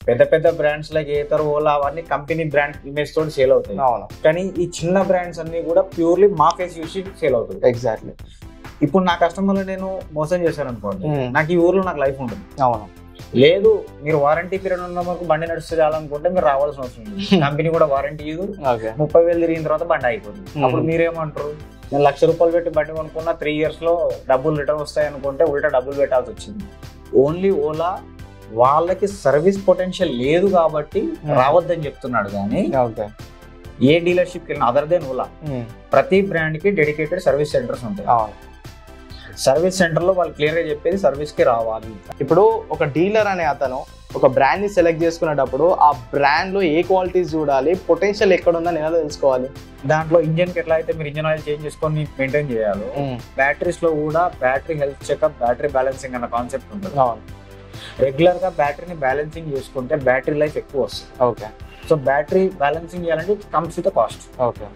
పెద్ద పెద్ద brands like Ather, Ola అవన్నీ కంపెనీ బ్రాండ్ ఇమేజ్ తోటి సేల్ అవుతాయి. అవును. కానీ ఈ చిన్న బ్రాండ్స్ అన్ని కూడా ప్యూర్లీ మా ఫేస్ చూసి సేల్ అవుతుంది. ఎగ్జాక్ట్లీ. ఇప్పుడు నా కస్టమర్లు నేను మోసం చేశాను అనుకోండి, నాకు ఈ ఊర్లో నాకు లైఫ్ ఉంటుంది. అవును. లేదు మీరు వారంటీ పీరియడ్ ఉన్న వరకు బండి నడుస్తే చాలనుకుంటే మీరు రావాల్సిన అవసరం లేదు. కంపెనీ కూడా వారంటీ ఇవ్వదు. 30,000 తిరిగిన తర్వాత బండి అయిపోతుంది. అప్పుడు మీరేమంటారు, నేను ₹1,00,000 పెట్టి బండి కొనుక్కున్న 3 years లో డబ్బులు రిటర్న్ వస్తాయి అనుకుంటే ఉల్టా డబ్బులు పెట్టాల్సి వచ్చింది. ఓన్లీ ఓలా వాళ్ళకి సర్వీస్ పొటెన్షియల్ లేదు కాబట్టి రావద్దని చెప్తున్నాడు. కానీ ఏ డీలర్షిప్కి వెళ్ళిన అదర్ దెన్ ఓలా ప్రతి బ్రాండ్ కి డెడికేటెడ్ సర్వీస్ సెంటర్స్ ఉంటాయి. సర్వీస్ సెంటర్ లో వాళ్ళు క్లియర్ గా చెప్పేది సర్వీస్ కి రావాలి. ఇప్పుడు ఒక డీలర్ అనే అతను ఒక బ్రాండ్ ని సెలెక్ట్ చేసుకునేటప్పుడు ఆ బ్రాండ్ లో ఏ క్వాలిటీస్ చూడాలి, పొటెన్షియల్ ఎక్కడ ఉందని ఎలా తెలుసుకోవాలి? దాంట్లో ఇంజన్ కి ఎట్లా అయితే మీరు ఇంజన్ ఆయిల్ చేంజ్ చేసుకొని మెయింటైన్ చేయాలో, బ్యాటరీస్ లో కూడా battery health checkup, battery balancing అన్న కాన్సెప్ట్ ఉంటుంది. రెగ్యులర్ గా బ్యాటరీని బ్యాలెన్సింగ్ చేసుకుంటే బ్యాటరీ లైఫ్ ఎక్కువ వస్తుంది. ఓకే. సో బ్యాటరీ బ్యాలెన్సింగ్ చేయాలంటే comes with cost. Okay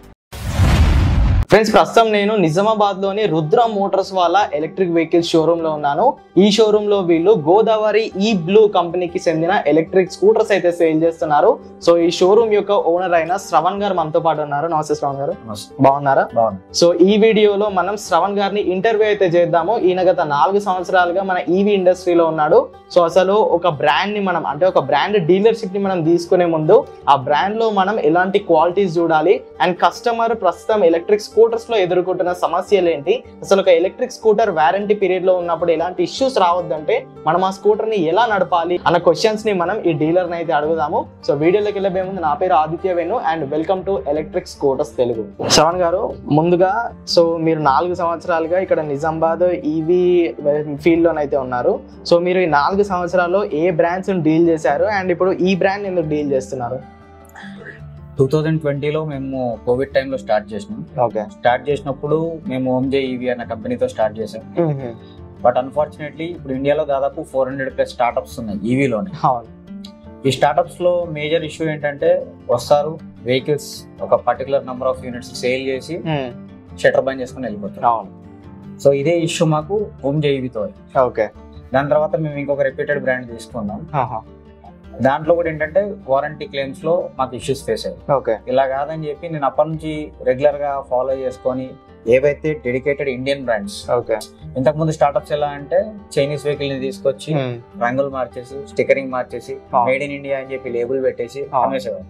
friends, ప్రస్తుతం నేను నిజామాబాద్ లోని రుద్ర మోటార్స్ వాళ్ళ ఎలక్ట్రిక్ వెహికల్స్ షోరూమ్ లో ఉన్నాను. ఈ షోరూమ్ లో వీళ్ళు గోదావరి ఈ బ్లూ కంపెనీకి చెందిన ఎలక్ట్రిక్ స్కూటర్స్ అయితే సేల్ చేస్తున్నారు. సో ఈ షోరూమ్ యొక్క ఓనర్ అయిన శ్రవణ్ గారు మనతో పాటు ఉన్నారు. నమస్తే శ్రవణ్ గారు. బాగున్నారా? బాగున్నా. సో ఈ వీడియోలో మనం శ్రవణ్ గారిని ఇంటర్వ్యూ అయితే చేద్దాము. ఈయన గత 4 సంవత్సరాలుగా మన ఈవీ ఇండస్ట్రీలో ఉన్నాడు. సో అసలు ఒక బ్రాండ్ ని మనం అంటే ఒక బ్రాండ్ డీలర్షిప్ ని మనం తీసుకునే ముందు ఆ బ్రాండ్ లో మనం ఎలాంటి క్వాలిటీస్ చూడాలి అండ్ కస్టమర్ ప్రస్తుతం ఎలక్ట్రిక్ స్కూటర్స్ లో ఎదుర్కొంటున్న సమస్యలు ఏంటి, అసలు ఒక ఎలక్ట్రిక్ స్కూటర్ వారంటీ పీరియడ్ లో ఉన్నప్పుడు ఎలాంటి ఇష్యూస్ రావద్దంటే మనం ఆ స్కూటర్ ని ఎలా నడపాలి అన్న క్వశ్చన్స్ ని మనం ఈ డీలర్ ని అయితే అడుగుదాము. సో వీడియోలోకి వెళ్ళే ముందు నా పేరు Aditya Venu and welcome to electric scooters Telugu. Shravan గారు, ముందుగా సో మీరు 4 సంవత్సరాలుగా ఇక్కడ నిజామాబాద్ ఈవీ ఫీల్డ్ లోనైతే ఉన్నారు. సో మీరు ఈ 4 సంవత్సరాల్లో ఏ బ్రాండ్స్ డీల్ చేశారు అండ్ ఇప్పుడు ఈ బ్రాండ్ ఎందుకు డీల్ చేస్తున్నారు? 2020లో మేము కోవిడ్ టైంలో స్టార్ట్ చేసినాం. స్టార్ట్ చేసినప్పుడు మేము ఓమ్జే ఈవీ అన్న కంపెనీతో స్టార్ట్ చేసాం. బట్ అన్ఫార్చునేట్లీ ఇప్పుడు ఇండియాలో దాదాపు 400+ స్టార్ట్అప్స్ ఉన్నాయి ఈవీలోనే. ఈ స్టార్ట్అప్స్ లో మేజర్ ఇష్యూ ఏంటంటే వస్తారు, వెహికల్స్ ఒక particular number of units sale చేసి షట్టర్ బంద్ చేసుకుని వెళ్ళిపోతారు. సో ఇదే ఇష్యూ మాకు ఓమ్జే ఈవీతో. దాని తర్వాత మేము ఇంకొక రెప్యూటెడ్ బ్రాండ్ తీసుకున్నాం. దాంట్లో కూడా ఏంటంటే వారంటీ క్లెయిమ్స్ లో మాకు ఇష్యూస్ ఫేస్ అయ్యాయి. ఇలా కాదని చెప్పి నేను అప్పటి నుంచి రెగ్యులర్ గా ఫాలో చేసుకొని ఏవైతే డెడికేటెడ్ ఇండియన్ బ్రాండ్స్, ఇంతకు ముందు స్టార్ట్అప్స్ ఎలా అంటే చైనీస్ వెహికల్ ని తీసుకొచ్చి రంగులు మార్చేసి స్టిక్కరింగ్ మార్చేసి మేడ్ ఇన్ ఇండియా అని చెప్పి లేబుల్ పెట్టేసి అమ్మేసేవారు.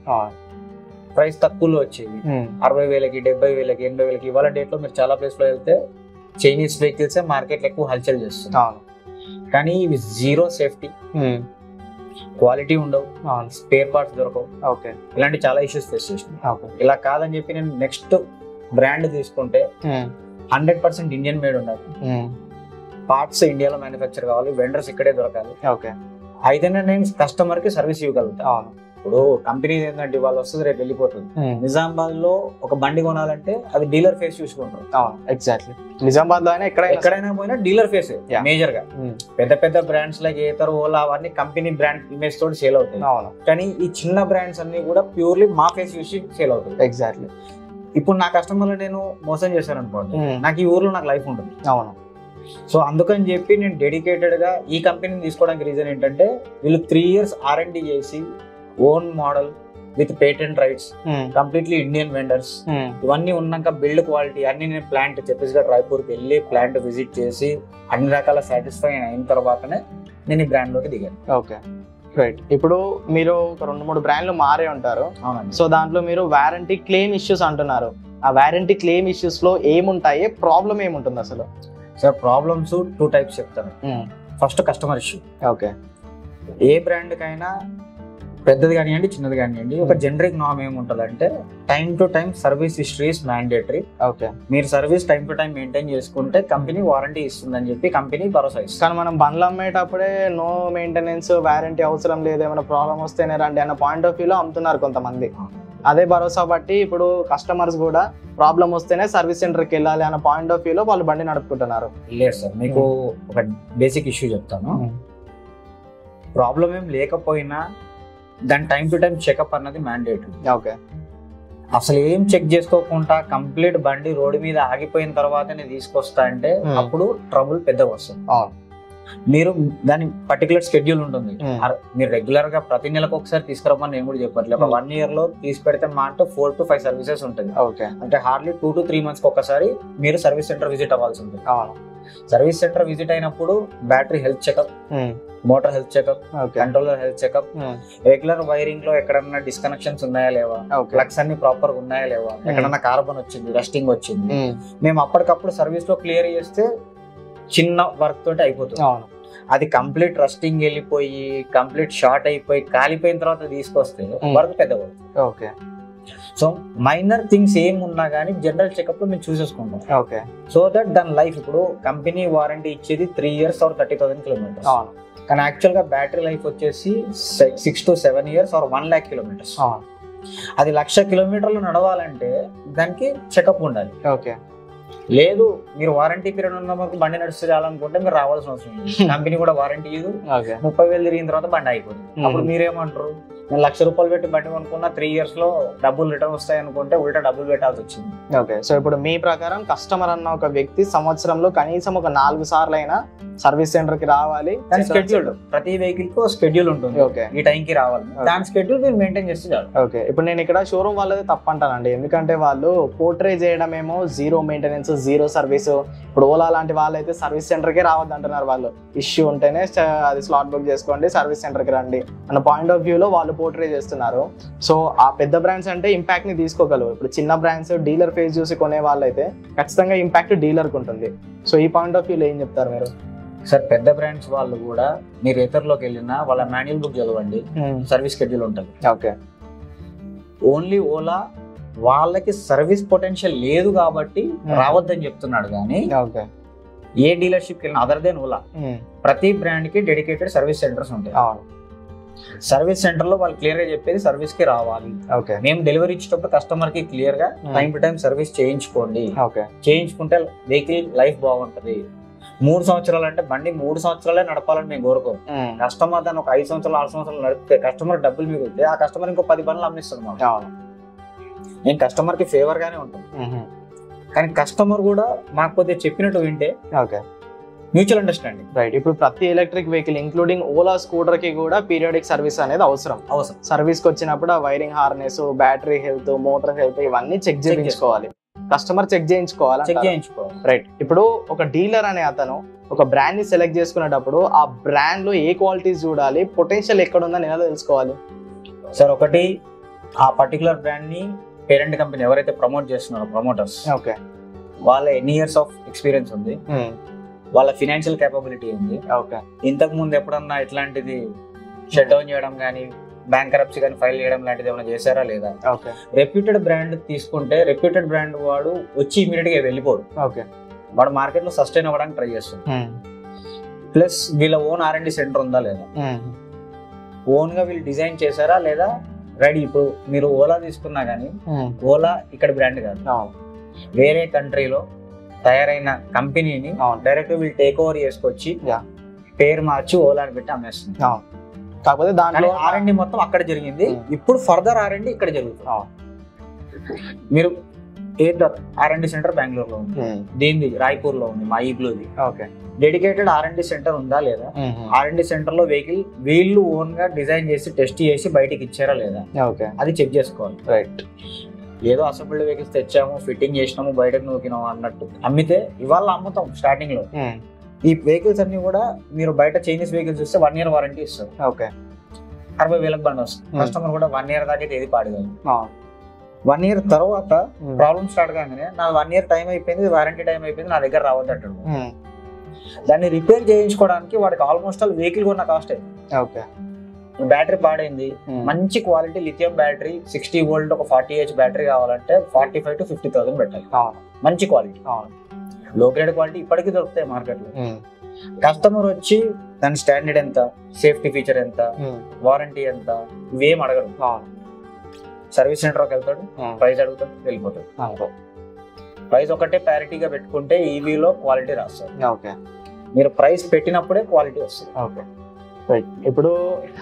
ప్రైస్ తక్కువలో వచ్చేవి, 60,000కి 70,000కి 80,000కి. ఇవాళ డేట్ లో మీరు చాలా ప్లేస్ లో వెళ్తే చైనీస్ వెహికల్స్ మార్కెట్ ఎక్కువ హల్చల్ చేస్తుంది. కానీ ఇవి జీరో సేఫ్టీ, క్వాలిటీ ఉండవు, స్పేర్ పార్ట్స్ దొరకవు. ఇలాంటి చాలా ఇష్యూస్ ఫేస్ చేసినాం. ఇలా కాదని చెప్పి నేను నెక్స్ట్ బ్రాండ్ తీసుకుంటే 100% ఇండియన్ మేడ్ ఉండాలి, పార్ట్స్ ఇండియాలో మ్యానుఫ్యాక్చర్ కావాలి, వెండర్స్ ఇక్కడే దొరకాలి. అయితేనే నేను కస్టమర్ కి సర్వీస్ ఇవ్వగలుగుతాను. ఇప్పుడు కంపెనీ ఏంటంటే ఇవాళ వస్తుంది రేపు వెళ్ళిపోతుంది. నిజామాబాద్ లో ఒక బండి కొనాలంటే అది డీలర్ ఫేస్ చూసుకుంటారు. ఎగ్జాక్ట్లీ. నిజామాబాద్ లో ఎక్కడైనా పోయినా డీలర్ ఫేస్ మేజర్ గా. పెద్ద పెద్ద బ్రాండ్స్ లైక్ ఏతర్, ఓలా అవన్నీ కంపెనీ బ్రాండ్ ఇమేజ్ తోటి సేల్ అవుతాయి. కానీ ఈ చిన్న బ్రాండ్స్ అన్ని కూడా ప్యూర్లీ మా ఫేస్ చూసి సేల్ అవుతాయి. ఎగ్జాక్ట్లీ. ఇప్పుడు నా కస్టమర్లు నేను మోసం చేశాను అనుకోండి, నాకు ఈ ఊర్లో నాకు లైఫ్ ఉంటుంది. సో అందుకని చెప్పి నేను డెడికేటెడ్ గా ఈ కంపెనీని తీసుకోవడానికి రీజన్ ఏంటంటే వీళ్ళు 3 years R&D చేసి own model with patent rights, completely Indian vendors, ఇవన్నీ ఉన్నాక బిల్డ్ క్వాలిటీ అన్ని నేను ప్లాంట్ ఛత్తీస్గఢ్ రాయ్పూర్కి వెళ్ళి ప్లాంట్ విజిట్ చేసి అన్ని రకాల సాటిస్ఫై అయిన తర్వాతనే నేను ఈ బ్రాండ్ లోకి దిగాను. Okay right. ఇప్పుడు మీరు ఒక 2-3 బ్రాండ్లు మారే ఉంటారు. సో దాంట్లో మీరు వారంటీ క్లెయిమ్ ఇష్యూస్ అంటున్నారు. ఆ వారంటీ క్లెయిమ్ ఇష్యూస్ లో ఏముంటాయి, ప్రాబ్లం ఏముంటుంది అసలు? సార్ ప్రాబ్లమ్స్ 2 types చెప్తాను. First customer issue. ఏ బ్రాండ్ కైనా పెద్దది కానివ్వండి చిన్నది కానివ్వండి ఒక జనరిక్ నామ్ ఏముంటదంటే time to time service history is mandatory. మీరు service time to time maintain చేసుకుంటే కంపెనీ వారంటీ ఇస్తుందని చెప్పి కంపెనీ భరోసా ఇస్తుంది. కానీ మనం బండ్లు అమ్మేటప్పుడే నో మెయింటెనెన్స్, వారంటీ అవసరం లేదు, ఏమైనా ప్రాబ్లం వస్తేనే రండి అన్న పాయింట్ ఆఫ్ వ్యూలో అమ్ముతున్నారు కొంతమంది. అదే భరోసా బట్టి ఇప్పుడు కస్టమర్స్ కూడా ప్రాబ్లం వస్తేనే సర్వీస్ సెంటర్కి వెళ్ళాలి అన్న పాయింట్ ఆఫ్ వ్యూలో వాళ్ళు బండి నడుపుకుంటున్నారు. లేదు సార్, మీకు ఒక బేసిక్ ఇష్యూ చెప్తాను. ప్రాబ్లం ఏం లేకపోయినా దాని టైం టు టైం చెకప్ అన్నది మ్యాండేటరీ. అసలు ఏం చెక్ చేసుకోకుండా కంప్లీట్ బండి రోడ్డు మీద ఆగిపోయిన తర్వాతనే తీసుకొస్తా అంటే అప్పుడు ట్రబుల్ పెద్దగా వస్తుంది. మీరు దాని పర్టికులర్ షెడ్యూల్ ఉంటుంది. మీరు రెగ్యులర్ గా ప్రతి నెలకు ఒకసారి తీసుకురమ్మని నేను కూడా చెప్పట్లేదు. ఒక 1 year లో తీసి పెడితే మా అంటే 4 to 5 సర్వీసెస్ ఉంటుంది. అంటే హార్డ్లీ 2 to 3 months ఒకసారి మీరు సర్వీస్ సెంటర్ విజిట్ అవ్వాల్సి ఉంటుంది. సర్వీస్ సెంటర్ విజిట్ అయినప్పుడు battery health checkup, motor health checkup, controller health checkup, regular wiring లో ఎక్కడన్నా డిస్కనెక్షన్స్ ఉన్నాయా లేవా, ప్లగ్స్ అన్ని ప్రాపర్ గా ఉన్నాయా లేవా, ఎక్కడన్నా కార్బన్ వచ్చింది, రస్టింగ్ వచ్చింది, మేము అప్పటికప్పుడు సర్వీస్ లో క్లియర్ చేస్తే చిన్న వర్క్ తోటి అయిపోతుంది. అది కంప్లీట్ రస్టింగ్ వెళ్ళిపోయి కంప్లీట్ షార్ట్ అయిపోయి కాలిపోయిన తర్వాత తీసుకొస్తే వర్క్ పెద్ద work. Okay, so minor things ఏం ఉన్నా కానీ జనరల్ చెకప్ లో మేము చూసేసుకుంటాం. ఓకే, సో దట్ దాని లైఫ్ ఇప్పుడు కంపెనీ వారంటీ ఇచ్చేది 3 years or 30,000 kilometers. కానీ యాక్చువల్ గా బ్యాటరీ లైఫ్ వచ్చేసి 6 to 7 years or 1 lakh kilometers. అది 1,00,000 kilometers నడవాలంటే దానికి చెకప్ ఉండాలి. ఓకే, లేదు మీరు వారంటీ పీరియడ్ ఉన్న బండి నడుస్తే చాలనుకుంటే మీరు రావాల్సిన అవసరం లేదు. కంపెనీ కూడా వారంటీ ఇవ్వదు. 30,000 తిరిగిన తర్వాత బండి అయిపోతుంది. అప్పుడు మీరేమంటారు, నేను 1,00,000 రూపాయలు పెట్టి బండి కొనుక్కున్నా 3 years లో డబ్బులు రిటర్న్ వస్తాయి అనుకుంటే ఉల్టా డబ్బులు పెట్టాల్సి వచ్చింది. ఓకే, సో ఇప్పుడు మీ ప్రకారం కస్టమర్ అన్న ఒక వ్యక్తి సంవత్సరంలో కనీసం ఒక 4 సార్లు అయినా సర్వీస్ సెంటర్ కి రావాలి. దాని షెడ్యూల్ ప్రతి వెహికల్ కు షెడ్యూల్ ఉంటుంది. ఓకే, ఈ టైం కి రావాలి, దాని షెడ్యూల్ మీరు మెయింటైన్ చేస్తే చాలు. ఓకే, ఇప్పుడు నేను ఇక్కడ షోరూమ్ వాళ్ళది తప్పంటానండి. ఎందుకంటే వాళ్ళు పోర్ట్రే చేయడం ఏమో జీరో మెయింటెనెన్స్, జీరో సర్వీస్. ఇప్పుడు ఓలా లాంటి వాళ్ళు అయితే సర్వీస్ సెంటర్ కే రావద్దు అంటున్నారు. వాళ్ళు ఇష్యూ ఉంటేనే అది స్లాట్ బుక్ చేసుకోండి, సర్వీస్ సెంటర్ కి రండి అన్న పాయింట్ ఆఫ్ వ్యూ లో వాళ్ళు పోర్ట్రే చేస్తున్నారు. సో ఆ పెద్ద బ్రాండ్స్ అంటే ఇంపాక్ట్ ని తీసుకోగలవు. ఇప్పుడు చిన్న బ్రాండ్స్ డీలర్ ఫేస్ చూసి కొనే వాళ్ళు అయితే ఖచ్చితంగా ఇంపాక్ట్ డీలర్ కు ఉంటుంది. సో ఈ పాయింట్ ఆఫ్ వ్యూలో ఏం చెప్తారు మీరు? సార్, పెద్ద బ్రాండ్స్ వాళ్ళు కూడా మీరు ఇతరులోకి వెళ్ళినా వాళ్ళ మాన్యువల్ బుక్ చదవండి, సర్వీస్ షెడ్యూల్ ఉంటుంది. ఓకే, ఓన్లీ ఓలా వాళ్ళకి సర్వీస్ పొటెన్షియల్ లేదు కాబట్టి రావద్దని చెప్తున్నాడు. కానీ ఏ డీలర్షిప్ వెళ్ళినా అదర్ దెన్ ఓలా ప్రతి బ్రాండ్ కి డెడికేటెడ్ సర్వీస్ సెంటర్స్ ఉంటాయి. సర్వీస్ సెంటర్ లో వాళ్ళు క్లియర్ గా చెప్పేది సర్వీస్ కి రావాలి. మేము డెలివరీ ఇచ్చేటప్పుడు కస్టమర్ కి క్లియర్ గా టైం టు టైం సర్వీస్ చేయించుకోండి, చేయించుకుంటే వెహికల్ లైఫ్ బాగుంటది. 3 సంవత్సరాలు అంటే బండి 3 సంవత్సరాలే నడపాలని మేము కోరుకోం. కస్టమర్ దాన్ని ఒక 5 సంవత్సరాలు 6 సంవత్సరాలు నడిపితే కస్టమర్ డబ్బులు మిగిలితే ఆ కస్టమర్ ఇంకో 10 బండ్లు అమ్మిస్తుంది. నేను కస్టమర్ కి ఫేవర్ గానే ఉంటుంది, కానీ కస్టమర్ కూడా మాకు కొద్దిగా చెప్పినట్టు వింటే మ్యూచువల్ అండర్స్టాండింగ్. రైట్, ఇప్పుడు ప్రతి electric vehicle including Ola scooter కి కూడా పీరియాడిక్ సర్వీస్ అనేది అవసరం. సర్వీస్ కి వచ్చినప్పుడు ఆ wiring harness, battery health, motor health ఇవన్నీ చెక్ చేయించుకోవాలి. కస్టమర్ చెక్ చేయించుకోవాలి. రైట్, ఇప్పుడు ఒక డీలర్ అనే అతను ఒక బ్రాండ్ ని సెలెక్ట్ చేసుకునేటప్పుడు ఆ బ్రాండ్ లో ఏ క్వాలిటీస్ చూడాలి, పొటెన్షియల్ ఎక్కడ ఉందని ఎలా తెలుసుకోవాలి? సార్, ఒకటి ఆ పర్టికులర్ బ్రాండ్ ని పేరెంట్ కంపెనీ ఎవరైతే ప్రమోట్ చేస్తున్నారో ప్రమోటర్స్, ఓకే, వాళ్ళ ఎన్ని ఇయర్స్ ఆఫ్ ఎక్స్పీరియన్స్ ఉంది, వాళ్ళ ఫినాన్షియల్ కేపబిలిటీ ఉంది, ఓకే, ఇంతకు ముందు ఎప్పుడన్నా ఇట్లాంటిది షట్ డౌన్ చేయడం కానీ బ్యాంకరప్సీ కానీ ఫైల్ చేయడం లాంటిది ఏమైనా చేశారా లేదా. రెప్యూటెడ్ బ్రాండ్ తీసుకుంటే రెప్యూటెడ్ బ్రాండ్ వాడు వచ్చి ఇమీడియట్ గా వెళ్ళిపోడు. వాడు మార్కెట్ లో సస్టైన్ అవ్వడానికి ట్రై చేస్తుంది. ప్లస్ వీళ్ళ ఓన్ R&D సెంటర్ ఉందా లేదా, ఓన్ గా వీళ్ళు డిజైన్ చేశారా లేదా, రెడీ. ఇప్పుడు మీరు ఓలా తీసుకున్నా గానీ ఓలా ఇక్కడ బ్రాండ్ కాదు, వేరే కంట్రీలో తయారైన కంపెనీని డైరెక్ట్ వీళ్ళు టేక్ ఓవర్ చేసుకొచ్చి పేరు మార్చి ఓలా అని పెట్టి అమ్మేస్తుంది. కాకపోతే దాంట్లో R&D మొత్తం అక్కడ జరిగింది. ఇప్పుడు ఫర్దర్ R&D ఇక్కడ జరుగుతుంది. మీరు R&D సెంటర్ బెంగళూరు లో ఉంది, దీనిది రాయ్పూర్ లో ఉంది, మా ఈబ్లోది. డెడికేటెడ్ R&D సెంటర్ ఉందా లేదా, R&D సెంటర్ లో వెహికల్ వీళ్ళు ఓన్ గా డిజైన్ చేసి టెస్ట్ చేసి బయటకి ఇచ్చారా లేదా, అది చెక్ చేసుకోవాలి. రైట్, ఏదో అసెంబ్లీ వెహికల్స్ తెచ్చాము, ఫిట్టింగ్ చేసినాము, బయటకు నూకినాము అన్నట్టు అమ్మితే ఇవాళ అమ్ముతాం. స్టార్టింగ్ లో ఈ వెహికల్స్ అన్ని కూడా మీరు బయట చైనీస్ వెహికల్స్ చూస్తే 1 year వారంటీ ఇస్తారు. 60,000 బండి వస్తుంది. కస్టమర్ కూడా 1 year దాకా ఏది పాడగలరు. 1 year తర్వాత ప్రాబ్లమ్ స్టార్ట్ కాగానే నా 1 year టైం అయిపోయింది, వారంటీ టైం అయిపోయింది, నా దగ్గర రావద్దు అంటాడు. దాన్ని రిపేర్ చేయించుకోవడానికి వాడికి ఆల్మోస్ట్ ఆల్ వెహికల్ కొన్న కాస్ట్ అయింది. బ్యాటరీ పాడైంది, మంచి క్వాలిటీ లిథియం బ్యాటరీ 60 volt ఒక 40H బ్యాటరీ కావాలంటే 45,000 to 50,000 పెట్టాలి. మంచి క్వాలిటీ, లో గ్రేడ్ క్వాలిటీ ఇప్పటికీ దొరుకుతాయి మార్కెట్ లో. కస్టమర్ వచ్చి దాని స్టాండర్డ్ ఎంత, సేఫ్టీ ఫీచర్ ఎంత, వారంటీ ఎంత, ఇవేం అడగడు. సర్వీస్ సెంటర్కి వెళ్తాడు, ప్రైస్ అడుగుతాడు, వెళ్ళిపోతాడు. ప్రైస్ ఒకటే ప్యారిటీగా పెట్టుకుంటే ఈవీలో క్వాలిటీ రాస్తారు. మీరు ప్రైస్ పెట్టినప్పుడే క్వాలిటీ వస్తుంది. ఇప్పుడు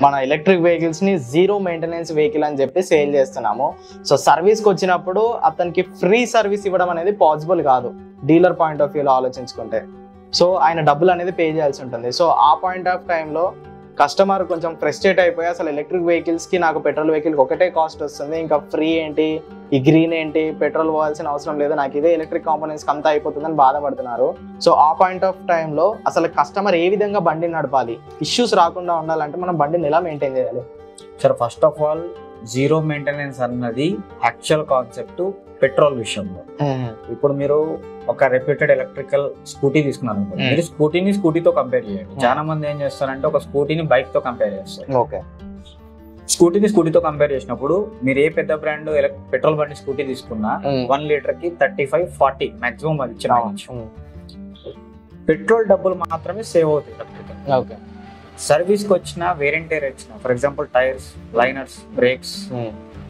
మన ఎలక్ట్రిక్ వెహికల్స్ ని జీరో మెయింటెనెన్స్ వెహికల్ అని చెప్పి సేల్ చేస్తున్నాము. సో సర్వీస్ కి వచ్చినప్పుడు అతనికి ఫ్రీ సర్వీస్ ఇవ్వడం అనేది పాసిబుల్ కాదు డీలర్ పాయింట్ ఆఫ్ వ్యూలో ఆలోచించుకుంటే. సో ఆయన డబ్బులు అనేది పే చేయాల్సి ఉంటుంది. సో ఆ పాయింట్ ఆఫ్ టైంలో కస్టమర్ కొంచెం ఫ్రస్ట్రేట్ అయిపోయి అసలు ఎలక్ట్రిక్ వెహికల్స్కి నాకు పెట్రోల్ వెహికల్కి ఒకటే కాస్ట్ వస్తుంది, ఇంకా ఫ్రీ ఏంటి, ఈ గ్రీన్ ఏంటి, పెట్రోల్ పోవాల్సిన అవసరం లేదు, నాకు ఇదే ఎలక్ట్రిక్ కాంపోనెంట్స్కి అంతా అయిపోతుందని బాధపడుతున్నారు. సో ఆ పాయింట్ ఆఫ్ టైంలో అసలు కస్టమర్ ఏ విధంగా బండిని నడపాలి, ఇష్యూస్ రాకుండా ఉండాలంటే మనం బండిని ఎలా మెయింటైన్ చేయాలి? Sir first of all zero maintenance అన్నది యాక్చువల్ కాన్సెప్ట్ పెట్రోల్ విషయంలో. ఇప్పుడు మీరు ఒక రెప్యూటెడ్ ఎలక్ట్రికల్ స్కూటీ తీసుకున్నారు, మీరు స్కూటీని స్కూటీతో కంపేర్ చేయండి. చాలా మంది ఏం చేస్తారంటే ఒక స్కూటీని బైక్ తో కంపేర్ చేస్తారు. ఓకే, స్కూటీని స్కూటీతో కంపేర్ చేసినప్పుడు మీరు ఏ పెద్ద బ్రాండ్ పెట్రోల్ బండి స్కూటీ తీసుకున్నా 1 లీటర్ కి 35-40 మాక్సిమం అది ఇచ్చిన పెట్రోల్ డబ్బులు మాత్రమే సేవ్ అవుతాయి. ఓకే, సర్వీస్ కి వచ్చిన వేరెంటేర్ వచ్చిన, for example tyres, liners, brakes,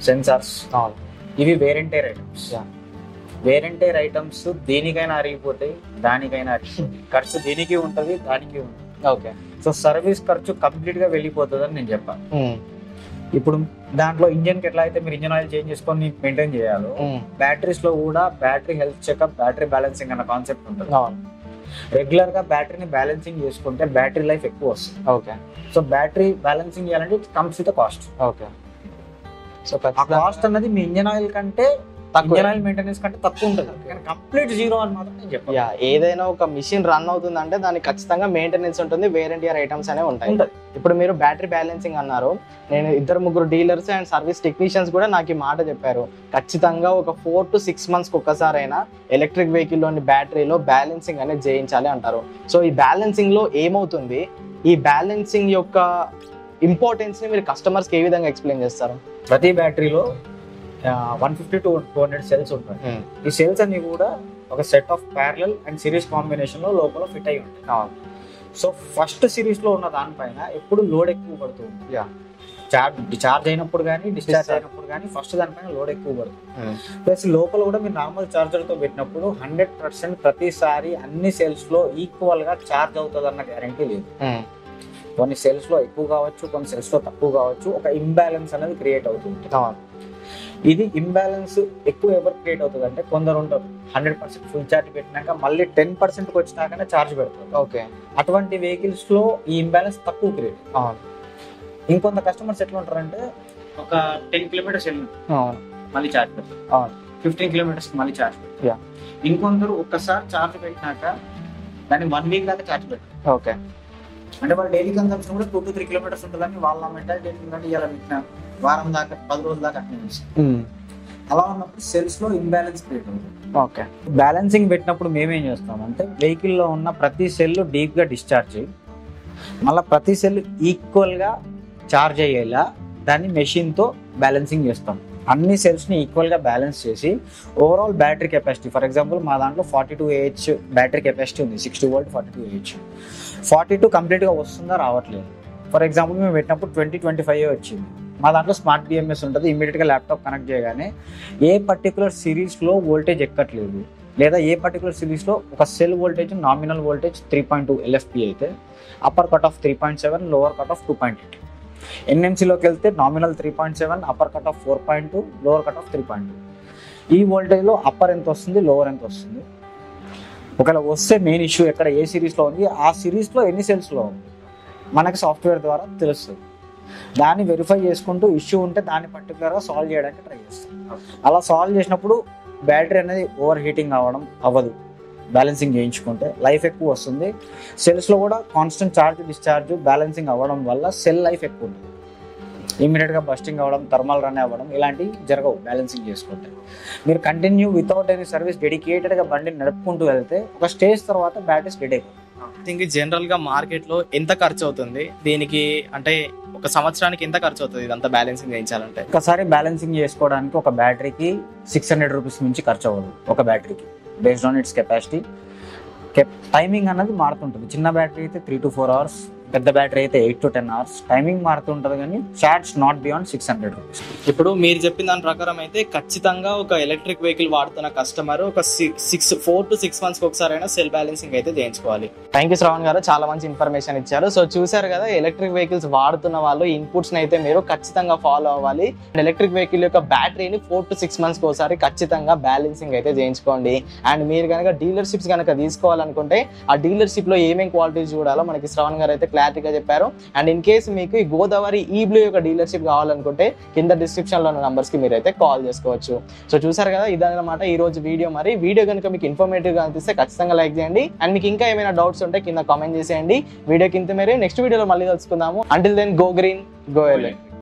sensors, ఇవి వేరెంటేర్ ఐటమ్స్. వేరెంటేర్ ఐటమ్స్ దేనికైనా అరిగిపోతాయి, దానికైనా అరిగిపోతాయి. ఖర్చు దీనికి ఉంటది, దానికి ఉంటుంది. ఓకే, సో సర్వీస్ ఖర్చు కంప్లీట్ గా వెళ్ళిపోతుంది అని నేను చెప్పాను. ఇప్పుడు దాంట్లో ఇంజన్ కి ఎట్లా అయితే మీరు ఇంజన్ ఆయిల్ చేంజ్ చేసుకొని మెయింటైన్ చేయాలో, బ్యాటరీస్ లో కూడా battery health checkup, battery balancing అన్న కాన్సెప్ట్ ఉంటుంది. రెగ్యులర్ గా బ్యాటరీని బ్యాలెన్సింగ్ చేసుకుంటే బ్యాటరీ లైఫ్ ఎక్కువ వస్తుంది. ఓకే, సో బ్యాటరీ బ్యాలెన్సింగ్ చేయాలంటే it comes with cost. Okay, so ఆ కాస్ట్ అన్నది మీ ఇంజన్ ఆయిల్ కంటే, ఇంజన్ ఆయిల్ మెయింటెనెన్స్ కంటే తక్కువ ఉంటుంది. కానీ కంప్లీట్ జీరో అని మాత్రం నేను చెప్పాను. ఏదైనా ఒక మిషన్ రన్ అవుతుందంటే దానికి ఖచ్చితంగా మెయింటెనెన్స్ ఉంటుంది, వేరెంటియర్ ఐటమ్స్ అనేవి ఉంటాయి. ఇప్పుడు మీరు బ్యాటరీ బ్యాలెన్సింగ్ అన్నారు, నేను 2-3 డీలర్స్ అండ్ సర్వీస్ టెక్నీషియన్స్ కూడా నాకు ఈ మాట చెప్పారు. ఖచ్చితంగా ఒక 4 to 6 months ఒక్కసారైనా ఎలక్ట్రిక్ వెహికల్లోని బ్యాటరీలో బ్యాలెన్సింగ్ అనేది చేయించాలి అంటారు. సో ఈ బ్యాలెన్సింగ్ లో ఏమవుతుంది, ఈ బ్యాలెన్సింగ్ యొక్క ఇంపార్టెన్స్ ని మీరు కస్టమర్స్ కి ఏ విధంగా ఎక్స్ప్లెయిన్ చేస్తారు? ప్రతి బ్యాటరీలో 150 to 200 సెల్స్ ఉంటాయి. ఈ సెల్స్ అన్ని కూడా ఒక set of parallel and series combination లో లోపల ఫిట్ అయి ఉంటాయి. సో ఫస్ట్ సిరీస్ లో ఉన్న దానిపైన ఎప్పుడు లోడ్ ఎక్కువ పడుతుంది. చార్జ్ అయినప్పుడు కానీ డిశ్చార్జ్ అయినప్పుడు కానీ ఫస్ట్ దానిపైన లోడ్ ఎక్కువ పడుతుంది. ప్లస్ లోపల కూడా మీరు నార్మల్ చార్జర్ తో పెట్టినప్పుడు 100% ప్రతిసారి అన్ని సెల్స్ లో ఈక్వల్ గా చార్జ్ అవుతుంది అన్న గ్యారంటీ లేదు. కొన్ని సెల్స్ లో ఎక్కువ కావచ్చు, కొన్ని సెల్స్ లో తక్కువ కావచ్చు. ఒక ఇంబ్యాలెన్స్ అనేది క్రియేట్ అవుతుంది. ఇది ఇంబ్యాలెన్స్ ఎక్కువ ఎవరు క్రియేట్ అవుతుంది అంటే, కొందరు ఉంటారు 100% ఫుల్ ఛార్జ్ పెట్టినాక మళ్ళీ 10% వచ్చినాకనే ఛార్జ్ పెడతారు. ఓకే, అటువంటి వెహికల్స్ లో ఈ ఇంబ్యాలెన్స్ తక్కువ క్రియేట్. ఇంకొంత కస్టమర్స్ ఎట్లా ఉంటారంటే, ఒక 10 kilometers మళ్ళీ ఛార్జ్ పెడతారు, 15 kilometers మళ్ళీ ఛార్జ్ పెడతారు. ఇంకొందరు ఒక్కసారి ఛార్జ్ పెట్టినాక దాన్ని 1 week దాకా ఛార్జ్ పెడతారు. ఓకే, అంటే వాళ్ళ డైలీ కన్సంప్షన్ కూడా 2 to 3 kilometers ఉంటుందని వాళ్ళ మెంటాలిటీ ఏంటంటే, ఇలా పెట్టిన వారం దాకా 10 రోజుల దాకా అట్లా చేస్తాం. అలా ఉన్నప్పుడు సెల్స్ లో ఇంబ్యాలెన్స్ క్రియేట్ అవుతుంది. ఓకే, బ్యాలెన్సింగ్ పెట్టినప్పుడు మేమేం చేస్తామంటే, వెహికల్ లో ఉన్న ప్రతి సెల్ డీప్ గా డిశ్చార్జ్ అయ్యి మళ్ళీ ప్రతి సెల్ ఈక్వల్ గా చార్జ్ అయ్యేలా దాన్ని మెషిన్ తో బ్యాలెన్సింగ్ చేస్తాం. అన్ని సెల్స్ ని ఈక్వల్ గా బ్యాలెన్స్ చేసి overall battery capacity, for example మా దాంట్లో 42 Ah బ్యాటరీ కెపాసిటీ ఉంది. 60 volt 42 Ah. 42 కంప్లీట్ గా వస్తుందా రావట్లేదు. ఫర్ ఎగ్జాంపుల్ మేము పెట్టినప్పుడు 20-25 వచ్చింది. మా దాంట్లో స్మార్ట్ BMS ఉంటుంది. ఇమీడియట్ గా ల్యాప్టాప్ కనెక్ట్ చేయగానే ఏ పర్టికులర్ సిరీస్ లో వోల్టేజ్ ఎక్కట్లేదు, లేదా ఏ పర్టికులర్ సిరీస్ లో ఒక cell voltage nominal voltage 3.2 LFP అయితే upper cut off 3.7, lower cut off 2.8. NMCలోకి వెళ్తే nominal 3.7, upper cut off 4.2, lower cut off 3.2. ఈ వోల్టేజ్ లో అప్పర్ ఎంత వస్తుంది, లోవర్ ఎంత వస్తుంది, ఒకవేళ వస్తే మెయిన్ ఇష్యూ ఎక్కడ ఏ సిరీస్ లో ఉంది, ఆ సిరీస్ లో ఎన్ని సెల్స్ లో ఉంది మనకి సాఫ్ట్వేర్ ద్వారా తెలుస్తుంది. దాన్ని వెరిఫై చేసుకుంటూ ఇష్యూ ఉంటే దాన్ని పర్టికులర్గా సాల్వ్ చేయడానికి ట్రై చేస్తాం. అలా సాల్వ్ చేసినప్పుడు బ్యాటరీ అనేది ఓవర్ హీటింగ్ అవ్వదు. బ్యాలెన్సింగ్ చేయించుకుంటే లైఫ్ ఎక్కువ వస్తుంది. సెల్స్లో కూడా కాన్స్టెంట్ చార్జ్ డిశ్చార్జ్ బ్యాలెన్సింగ్ అవ్వడం వల్ల సెల్ లైఫ్ ఎక్కువ ఉంటుంది. ఇమీడియట్గా బస్టింగ్ అవ్వడం, థర్మల్ రన్ అవ్వడం ఇలాంటివి జరగవు బ్యాలెన్సింగ్ చేసుకుంటే. మీరు కంటిన్యూ వితౌట్ ఎనీ సర్వీస్ డెడికేటెడ్గా బండిని నడుపుకుంటూ వెళ్తే ఒక స్టేజ్ తర్వాత బ్యాటరీస్ డెడ్ అయిపోతుంది. దీనికి జనరల్గా మార్కెట్లో ఎంత ఖర్చు అవుతుంది, దీనికి అంటే ఒక సంవత్సరానికి ఎంత ఖర్చు అవుతుంది ఇదంతా బ్యాలెన్సింగ్ చేయించాలంటే? ఒకసారి బ్యాలెన్సింగ్ చేసుకోవడానికి ఒక బ్యాటరీకి 600 రూపీస్ నుంచి ఖర్చు అవ్వదు. ఒక బ్యాటరీకి based on its capacity. Timing అన్నది మారుతుంటుంది. చిన్న బ్యాటరీ అయితే 3 to 4 hours, పెద్ద బ్యాటరీ అయితే 8 to 10 hours. టైమింగ్ మారుతుంటది కానీ చార్జ్ నాట్ బియాండ్ 600 rupees. ఇప్పుడు మీరు చెప్పిన దాని ప్రకారం అయితే ఖచ్చితంగా ఒక ఎలక్ట్రిక్ వెహికల్ వాడుతున్న కస్టమర్ ఒక 4 to 6 months ఒకసారి అయినా సెల్ బ్యాలెన్సింగ్ అయితే చేయించుకోవాలి. థ్యాంక్ యూ శ్రవణ్ గారు, చాలా మంచి ఇన్ఫర్మేషన్ ఇచ్చారు. సో చూసారు కదా, ఎలక్ట్రిక్ వెహికల్స్ వాడుతున్న వాళ్ళు ఇన్పుట్స్ అయితే మీరు ఖచ్చితంగా ఫాలో అవ్వాలి. ఎలక్ట్రిక్ వెహికల్ యొక్క బ్యాటరీని 4 to 6 months ఒకసారి ఖచ్చితంగా బ్యాలెన్సింగ్ అయితే చేయించుకోండి. అండ్ మీరు కనుక డీలర్షిప్స్ కనుక తీసుకోవాలనుకుంటే ఆ డీలర్షిప్ లో ఏమేమి క్వాలిటీస్ చూడాలో మనకి శ్రవణ్ గారు అయితే క్లారిటీగా చెప్పారు. అండ్ ఇన్ కేసు మీకు ఈ గోదావరి ఈ-బ్లూ యొక్క డీలర్షిప్ కావాలనుకుంటే కింద డిస్క్రిప్షన్ లో ఉన్న నంబర్స్ కి మీరైతే కాల్ చేసుకోవచ్చు. సో చూసారు కదా, ఇదన్నమాట ఈ రోజు వీడియో. మరి వీడియో కనుక మీకు ఇన్ఫర్మేటివ్ గా అనిపిస్తే ఖచ్చితంగా లైక్ చేయండి. అండ్ మీకు ఇంకా ఏమైనా డౌట్స్ ఉంటే కింద కామెంట్ చేసేయండి. వీడియో కింద నెక్స్ట్ వీడియోలో మళ్ళీ కలుసుకుందాము. Until then, go green, go electric.